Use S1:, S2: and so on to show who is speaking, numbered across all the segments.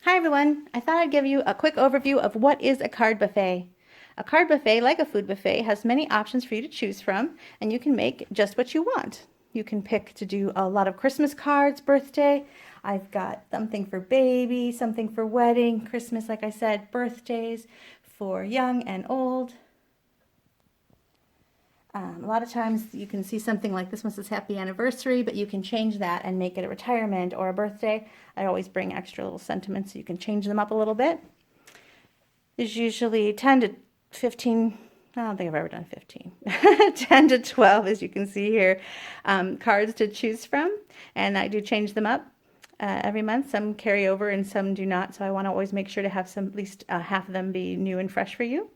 S1: Hi everyone, I thought I'd give you a quick overview of what is a card buffet. A card buffet, like a food buffet, has many options for you to choose from, and you can make just what you want. You can pick to do a lot of Christmas cards, birthday. I've got something for baby, something for wedding, Christmas, like I said, birthdays, for young and old. A lot of times you can see something like this one says happy anniversary, but you can change that and make it a retirement or a birthday. I always bring extra little sentiments so you can change them up a little bit. There's usually 10 to 15, I don't think I've ever done 15, 10 to 12 as you can see here, cards to choose from. And I do change them up every month. Some carry over and some do not, so I want to always make sure to have some, at least half of them be new and fresh for you.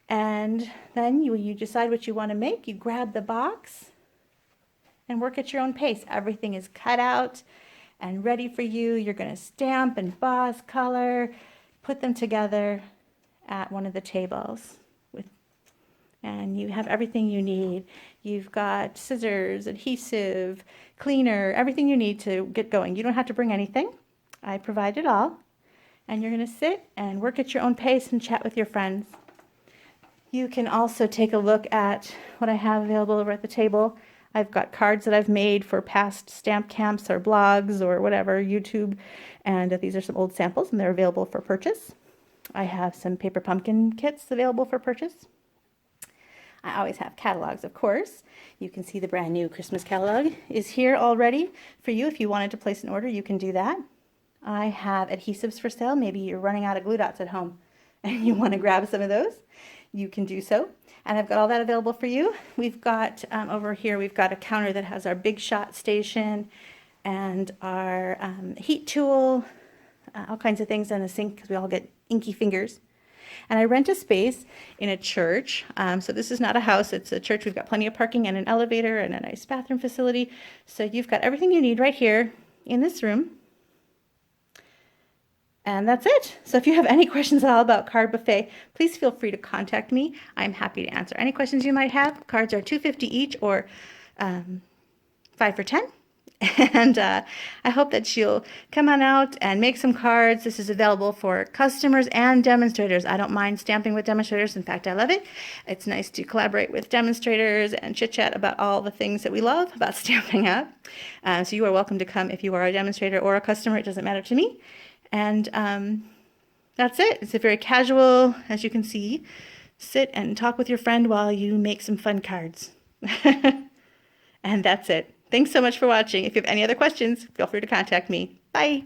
S1: And then you decide what you want to make. You grab the box and work at your own pace. Everything is cut out and ready for you. You're going to stamp, emboss, color, put them together at one of the tables. And you have everything you need. You've got scissors, adhesive, cleaner, everything you need to get going. You don't have to bring anything. I provide it all. And you're going to sit and work at your own pace and chat with your friends. You can also take a look at what I have available over at the table. I've got cards that I've made for past stamp camps or blogs or whatever, YouTube, and these are some old samples and they're available for purchase. I have some paper pumpkin kits available for purchase. I always have catalogs, of course. You can see the brand new Christmas catalog is here already for you. If you wanted to place an order, you can do that. I have adhesives for sale. Maybe you're running out of glue dots at home and you want to grab some of those. You can do so. And I've got all that available for you. We've got over here, we've got a counter that has our Big Shot station and our heat tool, all kinds of things, and a sink because we all get inky fingers. And I rent a space in a church. So this is not a house, it's a church. We've got plenty of parking and an elevator and a nice bathroom facility. So you've got everything you need right here in this room. And that's it. So if you have any questions at all about Card Buffet, please feel free to contact me. I'm happy to answer any questions you might have. Cards are $2.50 each or 5 for $10. And I hope that you'll come on out and make some cards. This is available for customers and demonstrators. I don't mind stamping with demonstrators. In fact, I love it. It's nice to collaborate with demonstrators and chit-chat about all the things that we love about Stampin' Up. So you are welcome to come if you are a demonstrator or a customer. It doesn't matter to me. And that's it. It's a very casual, as you can see, sit and talk with your friend while you make some fun cards. And that's it. Thanks so much for watching. If you have any other questions, feel free to contact me. Bye.